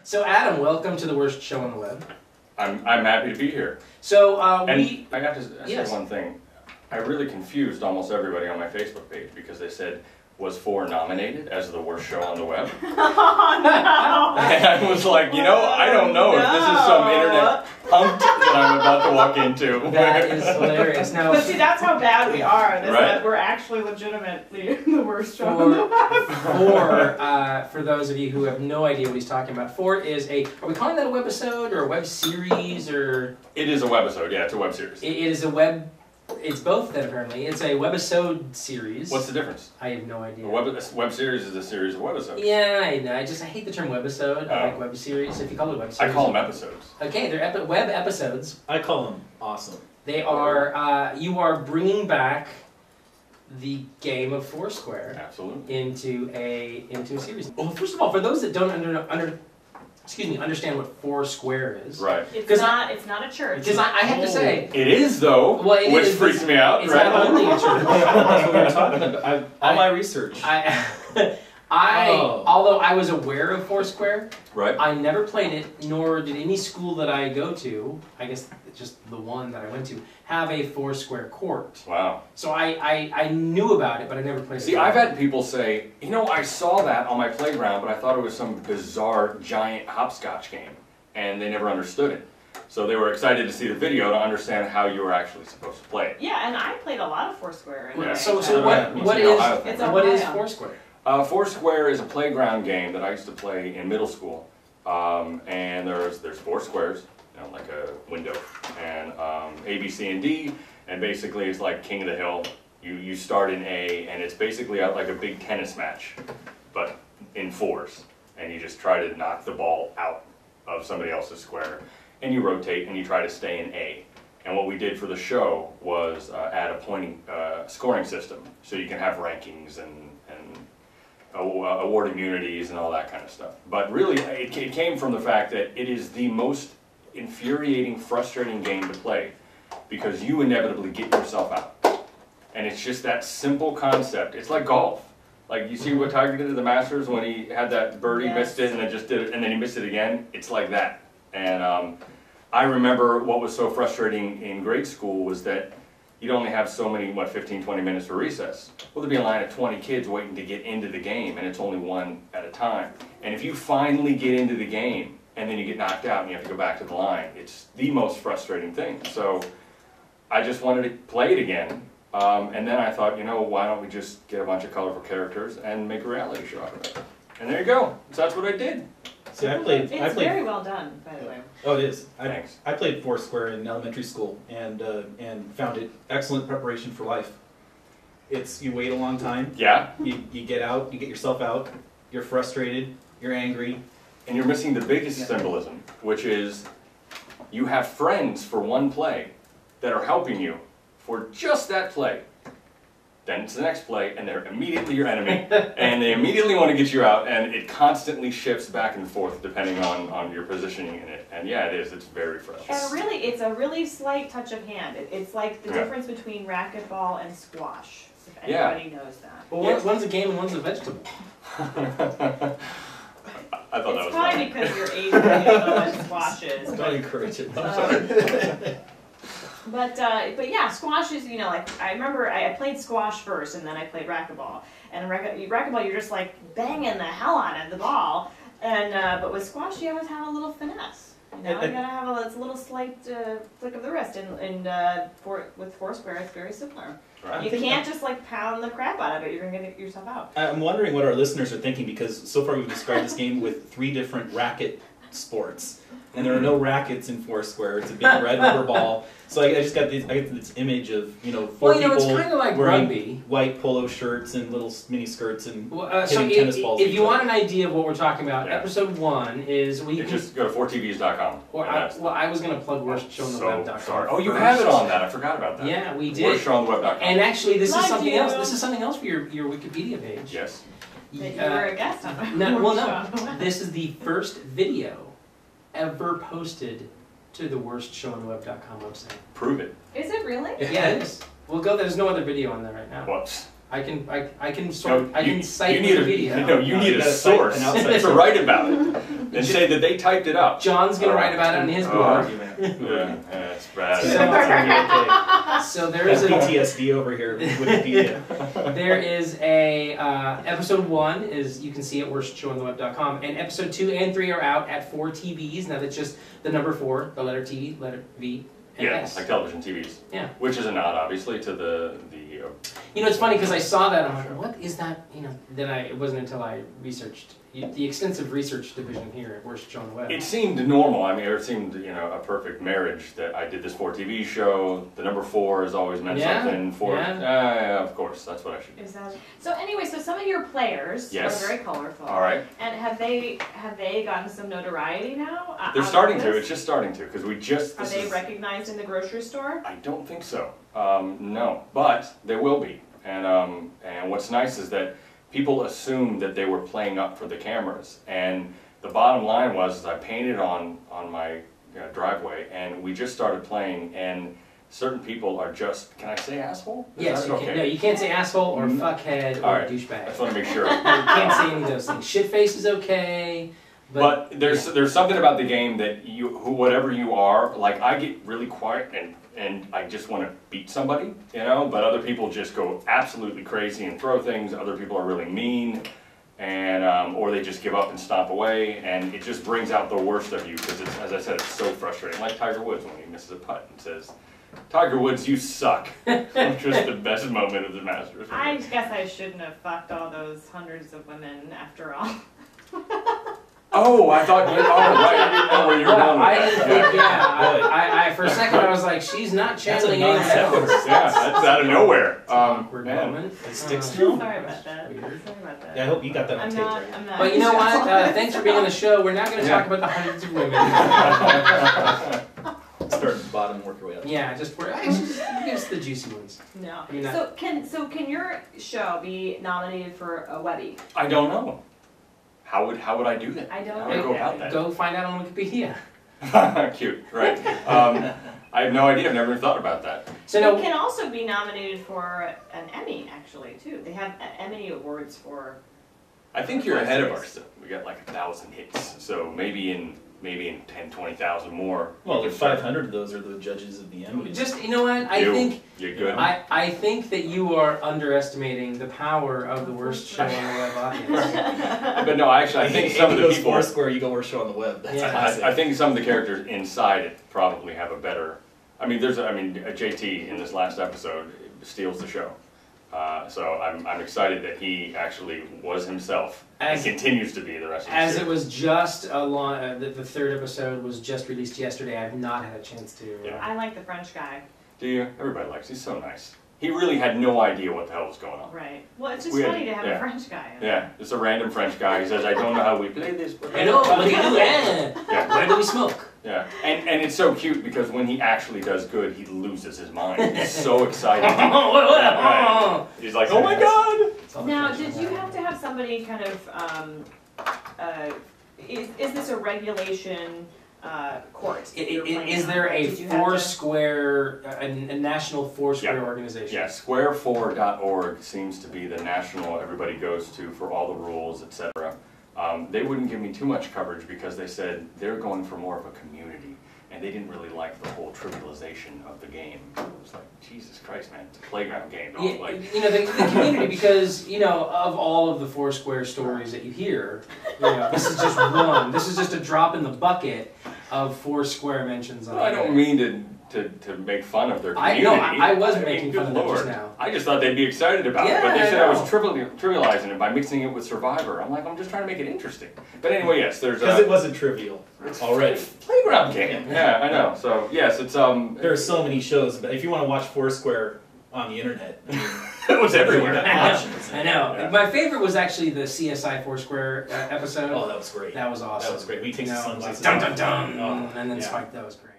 So Adam, welcome to the worst show on the web. I'm happy to be here. So I got to say one thing. I really confused almost everybody on my Facebook page because they said, was 4 nominated as the worst show on the web? Oh, no. And I was like, you know, I don't know if this is some internet punk that I'm about to walk into. That is hilarious. Now, but see, that's how bad we are. Right. That we're actually legitimately the worst show on the web. For those of you who have no idea what he's talking about, 4 is a, are we calling that a webisode or a web series or? It is a webisode, yeah, it's a web series. It is a web, it's both then apparently. It's a webisode series. What's the difference? I have no idea. A web series is a series of webisodes. Yeah, I know. I hate the term webisode. I like web series. If you call it a web series. I call them episodes. Okay, they're web episodes. I call them awesome. They are, you are bringing back the game of Foursquare. Absolutely. Into a series. Well, first of all, for those that don't understand what Foursquare is. Right. It's not a church. Because I have to say. It is though, well, which freaks me out. It's right? not only a church. That's what we were talking about. All my research. Although I was aware of Foursquare, right. I never played it, nor did any school that I go to, I guess just the one that I went to, have a Foursquare court. Wow. So I knew about it, but I never played it. See, I've had people say, you know, I saw that on my playground, but I thought it was some bizarre, giant hopscotch game, and they never understood it. So they were excited to see the video to understand how you were actually supposed to play it. Yeah, and I played a lot of Foursquare. Yeah. So what is Foursquare? Foursquare is a playground game that I used to play in middle school, and there's 4 squares, you know, like a window, and A, B, C, and D, and basically it's like King of the Hill. You start in A, and it's basically like a big tennis match, but in 4s, and you just try to knock the ball out of somebody else's square, and you rotate and you try to stay in A. And what we did for the show was add a scoring system, so you can have rankings and award immunities and all that kind of stuff. But really, it came from the fact that it is the most infuriating, frustrating game to play because you inevitably get yourself out. And it's just that simple concept. It's like golf. Like you see what Tiger did at the Masters when he had that birdie, missed it, and then just did it, and then he missed it again. It's like that. And I remember what was so frustrating in grade school was that you'd only have so many, 15, 20 minutes for recess. Well, there'd be a line of 20 kids waiting to get into the game, and it's only one at a time. And if you finally get into the game, and then you get knocked out and you have to go back to the line, it's the most frustrating thing. So I just wanted to play it again, and then I thought, you know, why don't we just get a bunch of colorful characters and make a reality show out of it? And there you go. So that's what I did. See, I played very well done, by the way. Oh, it is. Thanks. I played Foursquare in elementary school and found it excellent preparation for life. You wait a long time. Yeah. You get out. You get yourself out. You're frustrated. You're angry. And you're missing the biggest symbolism, which is you have friends for one play that are helping you for just that play. Then it's the next play, and they're immediately your enemy, and they immediately want to get you out, and it constantly shifts back and forth depending on your positioning in it. And yeah, it is. It's very frustrating. And really, it's a really slight touch of hand. It's like the difference between racquetball and squash, if anybody knows that. Well, one's a game and one's a vegetable. I thought that was probably because you're age you don't know what squash is. Don't encourage it. I'm sorry. But yeah, squash is, you know, like, I remember I played squash first and then I played racquetball. And racquetball, you're just like banging the hell out of the ball. And but with squash, you always have a little finesse. You know, you gotta have a little slight flick of the wrist. And with Foursquare, it's very similar. Right. You can't just like pound the crap out of it. You're gonna get yourself out. I'm wondering what our listeners are thinking because so far we've described this game with 3 different racket sports. And there are no rackets in Foursquare. It's a big red rubber ball. So I just got this image of, you know, 4 people it's kind of like wearing rugby. White polo shirts and little mini skirts and so hitting tennis balls. If you want an idea of what we're talking about, episode 1 is just go to 4tvs.com. I was going to plug worstshowontheweb.com. Sorry. Oh, you have it on that. I forgot about that. Yeah, we did. Worstshowontheweb.com. And actually, this is something else. This is something else for your Wikipedia page. Yes. You were a guest on it. No. This is the first video ever posted to the worstshowontheweb.com website. Prove it. Is it really? Yeah, it is. We'll go. There's no other video on there right now. What? I can cite you the video. No, you need a source to write about it. and say that they typed it up. John's gonna write about it on his blog. Yeah, it's bad. So there is a PTSD over here. Wikipedia. there is a episode 1 is you can see at worstshowontheweb.com, and episode 2 and 3 are out at 4 TVs. Now that's just the number 4, the letter T, letter V, and S. Like television TVs. Yeah. Which is a nod, obviously, to the You know, it's funny because I saw that and I'm like, what is that? You know, then it wasn't until I researched the extensive research division here at Worst Show on the Web. It seemed normal. I mean, it seemed, you know, a perfect marriage that I did this 4 TV show. The number 4 has always meant something. 4, of course, that's what I should do. Is that so? Anyway, so some of your players are very colorful. All right. And have they gotten some notoriety now? They're starting to. It's just starting to because we just. Are they recognized in the grocery store? I don't think so. No, but there will be. And what's nice is that people assumed that they were playing up for the cameras, and the bottom line was I painted on my driveway, and we just started playing, and certain people are just, can I say asshole? Yes, you can. No, you can't say asshole or fuckhead or douchebag. I just want to make sure. You can't say any of those things. Shitface is okay. But there's something about the game that whatever you are, like I get really quiet and I just want to beat somebody, you know, but other people just go absolutely crazy and throw things. Other people are really mean, and or they just give up and stomp away, and it just brings out the worst of you because it's, as I said, it's so frustrating. Like Tiger Woods when he misses a putt and says, "Tiger Woods, you suck." Just the best moment of the Masters. I guess I shouldn't have fucked all those hundreds of women after all. Oh, I thought you. Oh, right. I didn't know where you were going with I that. didn't think. Yeah, I for a second I was like, she's not channeling anything else. Yeah, that's out of nowhere. Awkward Man. moment. It sticks to Sorry you. about that. Sorry about that. Yeah, I hope you got that on tape. I'm not. But you know what? Thanks for being on the show. We're not going to talk about the hundreds of women. Start at the bottom and work your way up. Yeah, just the juicy ones. No. I mean, So can your show be nominated for a Webby? I don't know. How would I do that? I don't How would I go about that? Go find out on Wikipedia. Cute, right? I have no idea. I've never thought about that. So no, it can also be nominated for an Emmy, actually, too. They have Emmy awards for. I think you're ahead of us. We got like 1,000 hits, so maybe in 10, 20,000 more. Well, if 500 of those are the judges of the Emmy. just you know what? I think you're good. I think that you are underestimating the power of the Worst Show on the Web audience. But no, actually, I think some of the people. Foursquare, you go Worst Show on the Web. That's classic. I think some of the characters inside it probably have a better. I mean, JT in this last episode steals the show. So I'm excited that he actually was himself and continues to be the rest of the series. As it was just the third episode was just released yesterday. I've not had a chance to. I like the French guy. Do you? Everybody likes. He's so nice. He really had no idea what the hell was going on. Right. Well, it's just funny to have a French guy. Yeah, it's a random French guy. He says, "I don't know how we play this." I know. What do you do? Yeah. Where do we smoke? Yeah, and it's so cute because when he actually does good, he loses his mind. He's so excited. Right. He's like, "Oh my god!" Now, did you have to have somebody kind of? Is this a regulation court? Is there a Foursquare, a national Foursquare organization? Yeah, square4.org seems to be the national everybody goes to for all the rules, etc. They wouldn't give me too much coverage because they said they're going for more of a community, and they didn't really like the whole trivialization of the game. It was like, Jesus Christ, man, it's a playground game. Yeah, like, you know, the community, because, you know, of all of the Foursquare stories that you hear, you know, this is just one. This is just a drop in the bucket of Foursquare mentions on I don't mean to make fun of their community. I was making fun of them just now. I just thought they'd be excited about it, but they said I was trivializing it by mixing it with Survivor. I'm like, I'm just trying to make it interesting. But anyway, yes, there's because it wasn't trivial already. Playground game. Yeah, I know. So yes, it's There are so many shows, but if you want to watch Foursquare on the internet, I mean, it was everywhere. I know. Yeah. My favorite was actually the CSI Foursquare episode. Oh, that was great. That was awesome. That was great. We take the sunglasses. Dun dun dun, and then Spike. That was great.